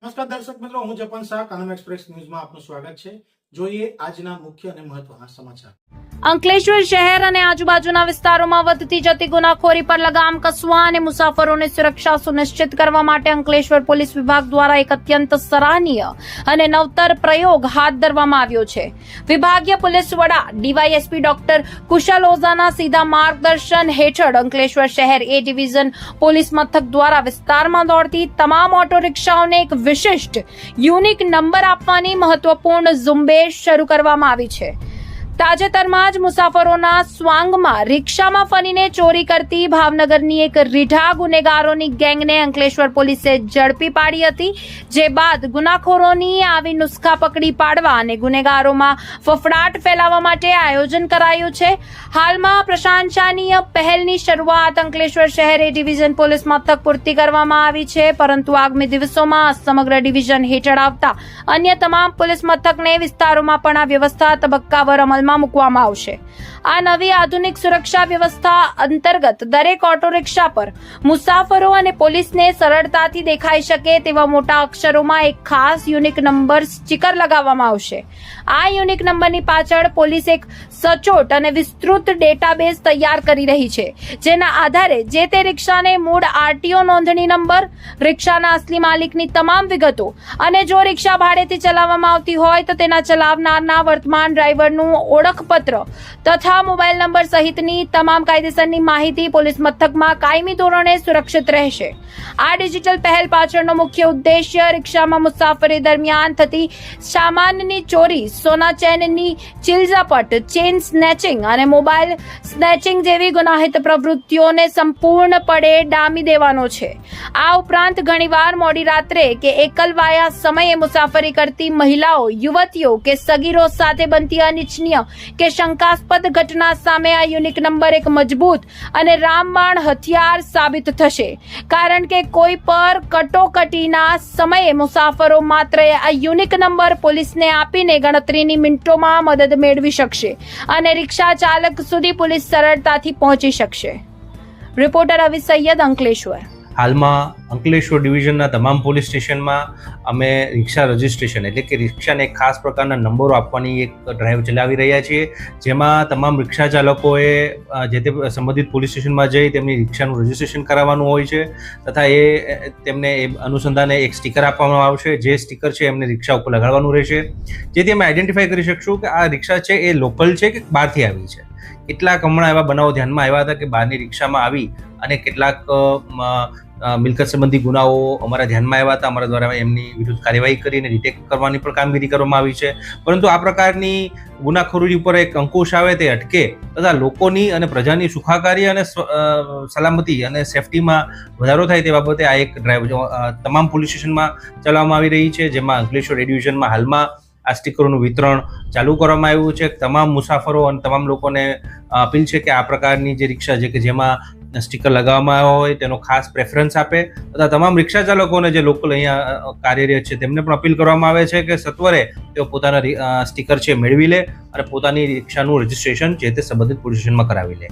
નમસ્કાર દર્શક મિત્રો, હું જપન શાહ, કાનમ એક્સપ્રેસ ન્યૂઝમાં આપનું સ્વાગત છે. જોઈએ આજના મુખ્ય અને મહત્વના સમાચાર. અંકલેશ્વર શહેર અને આજુબાજુના વિસ્તારોમાં વધતી જતી ગુનાખોરી પર લગામ કસવા અને મુસાફરોની સુરક્ષા સુનિશ્ચિત કરવા માટે અંકલેશ્વર પોલીસ વિભાગ દ્વારા એક અત્યંત સરાહનીય અને નવતર પ્રયોગ હાથ ધરવામાં આવ્યો છે. વિભાગીય પોલીસ વડા ડીવાયએસપી ડોક્ટર કુશલ ઓઝાના સીધા માર્ગદર્શન હેઠળ અંકલેશ્વર શહેર એ ડિવિઝન પોલીસ મથક દ્વારા વિસ્તારમાં દોડતી તમામ ઓટો રિક્ષાઓને એક વિશિષ્ટ યુનિક નંબર આપવાની મહત્વપૂર્ણ ઝુંબેશ શરૂ કરવામાં આવી છે. તાજેતરમાં જ મુસાફરોના સ્વાંગમાં રિક્ષામાં ફરીને ચોરી કરતી ભાવનગરની એક રીઢા ગુનેગારોની ગેંગને અંકલેશ્વર પોલીસે ઝડપી પાડી હતી. જે બાદ ગુનાખોરોની આવી નુસ્ખા પકડી પાડવા અને ગુનેગારોમાં ફફડાટ ફેલાવવા માટે આયોજન કરાયું છે. હાલમાં પ્રશંસનીય પહેલની શરૂઆત અંકલેશ્વર શહેર એ ડિવિઝન પોલીસ મથક પૂરતી કરવામાં આવી છે, પરંતુ આગામી દિવસોમાં સમગ્ર ડિવિઝન હેઠળ આવતા અન્ય તમામ પોલીસ મથકને વિસ્તારોમાં પણ આ વ્યવસ્થા તબક્કાવાર અમલમાં મૂકવામાં આવશે. આ નવી આધુનિક સુરક્ષા વ્યવસ્થા અંતર્ગત દરેક ઓટો રિક્ષા પર મુસાફરો અને પોલીસને સરળતાથી દેખાઈ શકે તેવા મોટા અક્ષરોમાં એક ખાસ યુનિક નંબર સ્ટીકર લગાવવામાં આવશે. આ યુનિક નંબરની પાછળ પોલીસ એક સચોટ અને વિસ્તૃત ડેટાબેઝ તૈયાર કરી રહી છે, જેના આધારે જે તે રિક્ષાને મૂળ આરટીઓ નોંધણી નંબર, રિક્ષાના અસલી માલિકની તમામ વિગતો અને જો રિક્ષા ભાડેથી ચલાવવામાં આવતી હોય તો તેના ચલાવનારના વર્તમાન ડ્રાઈવરનું ઓળખપત્ર તથા મોબાઈલ નંબર સહિતની તમામ કાયદેસરની માહિતી પોલીસ મથકમાં કાયમી ધોરણે સુરક્ષિત રહેશે. આ ડિજિટલ પહેલ પાછળનો મુખ્ય ઉદ્દેશ્ય રિક્ષામાં મુસાફરી દરમિયાન થતી સામાનની ચોરી, સોના ચેનની ચિલઝાપટ, ચેન સ્નેચિંગ અને મોબાઈલ સ્નેચિંગ જેવી ગુનાહિત પ્રવૃત્તિઓને સંપૂર્ણપણે ડામી દેવાનો છે. આ ઉપરાંત ઘણીવાર મોડી રાત્રે કે એકલવાયા સમયે મુસાફરી કરતી મહિલાઓ, યુવતીઓ કે સગીરો સાથે બનતી અનિચ્છનીય કે શંકાસ્પદ ઘટના સામે આ યુનિક નંબર એક મજબૂત અને રામબાણ હથિયાર સાબિત થશે. કારણ કે કોઈ પર કટોકટીના સમયે મુસાફરો માત્ર આ યુનિક નંબર પોલીસને આપીને ગણતરીની મિનિટોમાં મદદ મેળવી શકશે અને રિક્ષા ચાલક સુધી પોલીસ સરળતાથી પહોંચી શકશે. રિપોર્ટર અવી સૈયદ, અંકલેશ્વર. હાલમાં અંકલેશ્વર ડિવિઝનના તમામ પોલીસ સ્ટેશનમાં અમે રિક્ષા રજિસ્ટ્રેશન એટલે કે રિક્ષાને ખાસ પ્રકારના નંબરો આપવાની એક ડ્રાઈવ ચલાવી રહ્યા છીએ, જેમાં તમામ રિક્ષા ચાલકોએ જે તે સંબંધિત પોલીસ સ્ટેશનમાં જઈ તેમની રિક્ષાનું રજિસ્ટ્રેશન કરાવવાનું હોય છે તથા તેમને એ અનુસંધાને એક સ્ટીકર આપવામાં આવશે. જે સ્ટીકર છે એમને રિક્ષા ઉપર લગાડવાનું રહેશે, જેથી અમે આઈડેન્ટિફાઈ કરી શકશું કે આ રિક્ષા છે એ લોકલ છે કે બહારથી આવી છે. કેટલાક હમણાં એવા બનાવો ધ્યાનમાં આવ્યા હતા કે બહારની રિક્ષામાં આવી અને કેટલાક મિલકત સંબંધી ગુનાઓ અમારા ધ્યાનમાં આવ્યા હતા. અમારા દ્વારા એમની વિરુદ્ધ કાર્યવાહી કરીને ડિટેક્ટ કરવાની પણ કામગીરી કરવામાં આવી છે. પરંતુ આ પ્રકારની ગુનાખોરી ઉપર એક અંકુશ આવે તે અટકે તથા લોકોની અને પ્રજાની સુખાકારી અને સલામતી અને સેફટીમાં વધારો થાય તે બાબતે આ એક ડ્રાઈવ તમામ પોલીસ સ્ટેશનમાં ચલાવવામાં આવી રહી છે, જેમાં અંકલેશ્વર એ ડિવિઝનમાં હાલમાં આ સ્ટીકરોનું વિતરણ ચાલુ કરવામાં આવ્યું છે. તમામ મુસાફરો અને તમામ લોકોને અપીલ છે કે આ પ્રકારની જે રિક્ષા છે કે જેમાં સ્ટીકર લગાવવામાં આવ્યા હોય તેનો ખાસ પ્રેફરન્સ આપે તથા તમામ રિક્ષા ચાલકોને જે લોકલ અહીંયા કાર્યરત છે તેમને પણ અપીલ કરવામાં આવે છે કે સત્વરે તેઓ પોતાના સ્ટીકર છે મેળવી લે અને પોતાની રિક્ષાનું રજિસ્ટ્રેશન જે તે સંબંધિત પોલીસ સ્ટેશનમાં કરાવી લે.